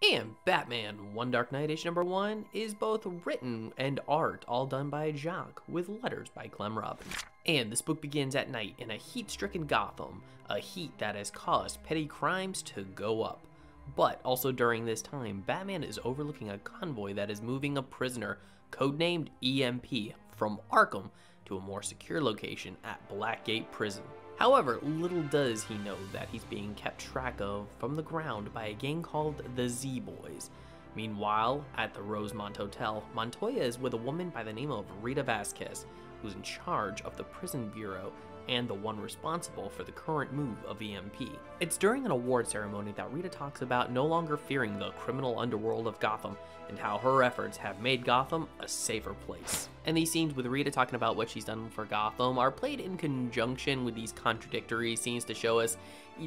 And Batman One Dark Knight issue number 1 is both written and art all done by Jacques, with letters by Clem Robins. And this book begins at night in a heat-stricken Gotham, a heat that has caused petty crimes to go up. But also during this time, Batman is overlooking a convoy that is moving a prisoner, codenamed E.M.P, from Arkham to a more secure location at Blackgate Prison. However, little does he know that he's being kept track of from the ground by a gang called the Z-Boys. Meanwhile, at the Rosemont Hotel, Montoya is with a woman by the name of Rita Vasquez, who's in charge of the prison bureau and the one responsible for the current move of E.M.P. It's during an award ceremony that Rita talks about no longer fearing the criminal underworld of Gotham and how her efforts have made Gotham a safer place. And these scenes with Rita talking about what she's done for Gotham are played in conjunction with these contradictory scenes to show us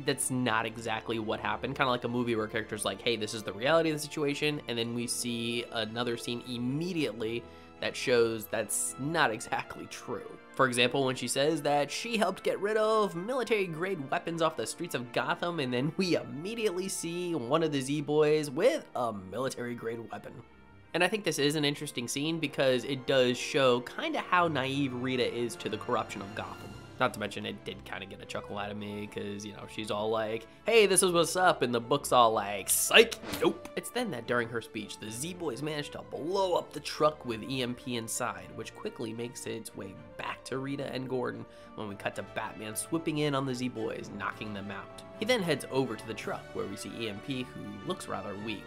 that's not exactly what happened. Kind of like a movie where characters like, hey, this is the reality of the situation, and then we see another scene immediately that shows that's not exactly true. For example, when she says that she helped get rid of military-grade weapons off the streets of Gotham, and then we immediately see one of the Z-Boys with a military-grade weapon. And I think this is an interesting scene because it does show kind of how naive Rita is to the corruption of Gotham. Not to mention, it did kind of get a chuckle out of me because, you know, she's all like, hey, this is what's up, and the book's all like, psych, nope. It's then that during her speech, the Z-Boys manage to blow up the truck with E.M.P inside, which quickly makes its way back to Rita and Gordon when we cut to Batman swooping in on the Z-Boys, knocking them out. He then heads over to the truck where we see E.M.P, who looks rather weak.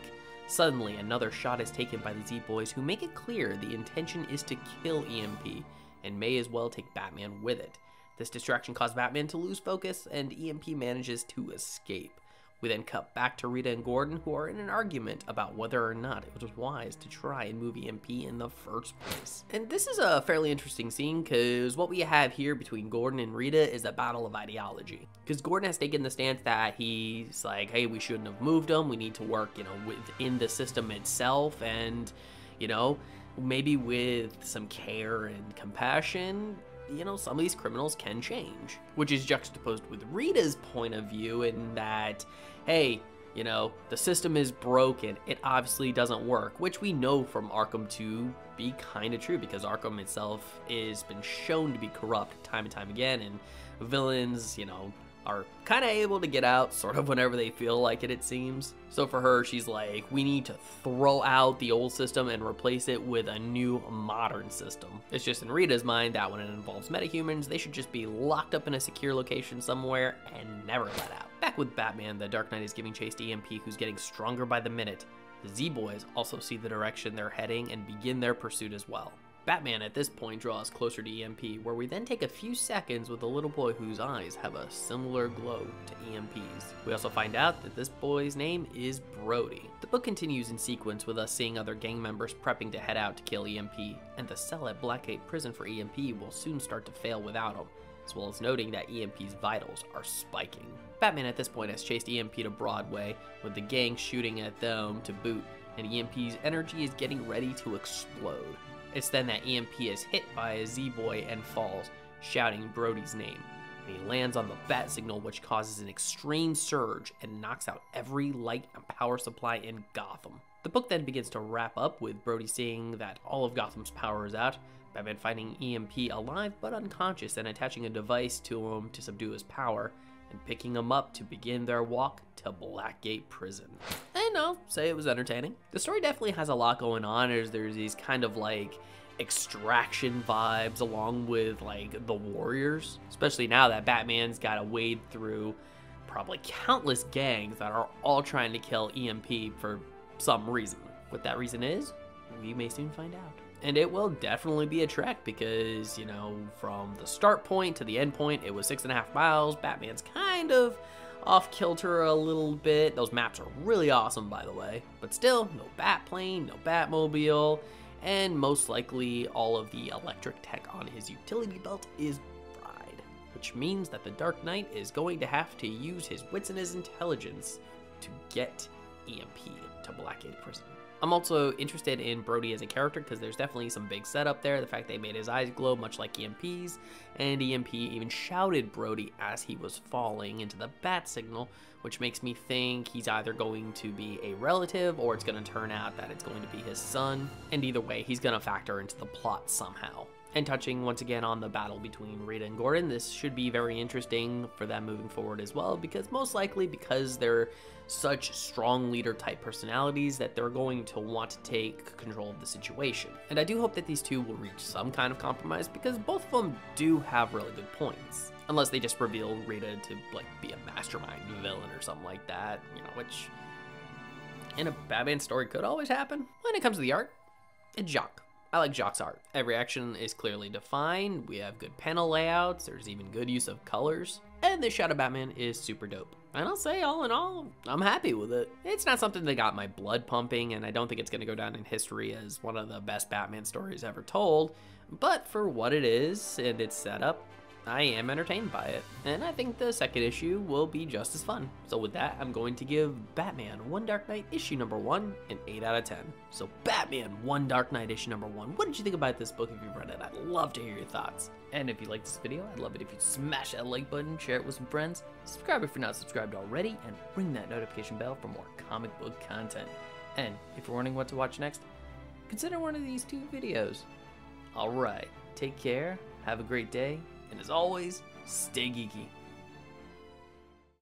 Suddenly, another shot is taken by the Z-Boys, who make it clear the intention is to kill E.M.P, and may as well take Batman with it. This distraction caused Batman to lose focus, and E.M.P manages to escape. We then cut back to Rita and Gordon, who are in an argument about whether or not it was wise to try and move E.M.P in the first place. And this is a fairly interesting scene, because what we have here between Gordon and Rita is a battle of ideology. Because Gordon has taken the stance that he's like, hey, we shouldn't have moved them, we need to work, you know, within the system itself, and, you know, maybe with some care and compassion, you know, some of these criminals can change. Which is juxtaposed with Rita's point of view in that, hey, you know, the system is broken, it obviously doesn't work, which we know from Arkham to be kind of true because Arkham itself has been shown to be corrupt time and time again, and villains, you know, are kind of able to get out sort of whenever they feel like it seems. So for her, she's like, we need to throw out the old system and replace it with a new modern system. It's just in Rita's mind that when it involves metahumans, they should just be locked up in a secure location somewhere and never let out. Back with Batman, the Dark Knight is giving chase to E.M.P, who's getting stronger by the minute. The Z-Boys also see the direction they're heading and begin their pursuit as well. Batman at this point draws closer to E.M.P, where we then take a few seconds with a little boy whose eyes have a similar glow to E.M.P's. We also find out that this boy's name is Brody. The book continues in sequence with us seeing other gang members prepping to head out to kill E.M.P, and the cell at Blackgate Prison for E.M.P will soon start to fail without him, as well as noting that E.M.P's vitals are spiking. Batman at this point has chased E.M.P to Broadway, with the gang shooting at them to boot, and E.M.P's energy is getting ready to explode. It's then that E.M.P is hit by a Z-Boy and falls, shouting Brody's name. And he lands on the bat signal, which causes an extreme surge and knocks out every light and power supply in Gotham. The book then begins to wrap up with Brody seeing that all of Gotham's power is out, Batman finding E.M.P alive but unconscious and attaching a device to him to subdue his power, and picking him up to begin their walk to Blackgate Prison. And I'll say it was entertaining. The story definitely has a lot going on, as there's these kind of like extraction vibes along with like the Warriors, especially now that Batman's got to wade through probably countless gangs that are all trying to kill E.M.P for some reason. What that reason is, we may soon find out. And it will definitely be a trek because, you know, from the start point to the end point, it was 6.5 miles. Batman's kind of off kilter a little bit. Those maps are really awesome, by the way. But still, no Batplane, no Batmobile, and most likely all of the electric tech on his utility belt is fried. Which means that the Dark Knight is going to have to use his wits and his intelligence to get E.M.P to Blackgate Prison. I'm also interested in Brody as a character because there's definitely some big setup there. The fact they made his eyes glow much like E.M.P's, and E.M.P even shouted Brody as he was falling into the bat signal, which makes me think he's either going to be a relative or it's going to turn out that it's going to be his son. And either way, he's going to factor into the plot somehow. And touching once again on the battle between Rita and Gordon, this should be very interesting for them moving forward as well, because most likely because they're such strong leader type personalities that they're going to want to take control of the situation. And I do hope that these two will reach some kind of compromise, because both of them do have really good points. Unless they just reveal Rita to like be a mastermind villain or something like that, you know, which in a Batman story could always happen. When it comes to the art, it's Jacques. I like Jacques' art. Every action is clearly defined, we have good panel layouts, there's even good use of colors, and this Shadow Batman is super dope. And I'll say, all in all, I'm happy with it. It's not something that got my blood pumping, and I don't think it's going to go down in history as one of the best Batman stories ever told, but for what it is and its setup, I am entertained by it, and I think the second issue will be just as fun. So with that, I'm going to give Batman One Dark Knight issue number 1 an 8 out of 10. So Batman One Dark Knight issue number 1, what did you think about this book if you've read it? I'd love to hear your thoughts. And if you liked this video, I'd love it if you'd smash that like button, share it with some friends, subscribe if you're not subscribed already, and ring that notification bell for more comic book content. And if you're wondering what to watch next, consider one of these 2 videos. Alright, take care, have a great day, and as always, stay geeky.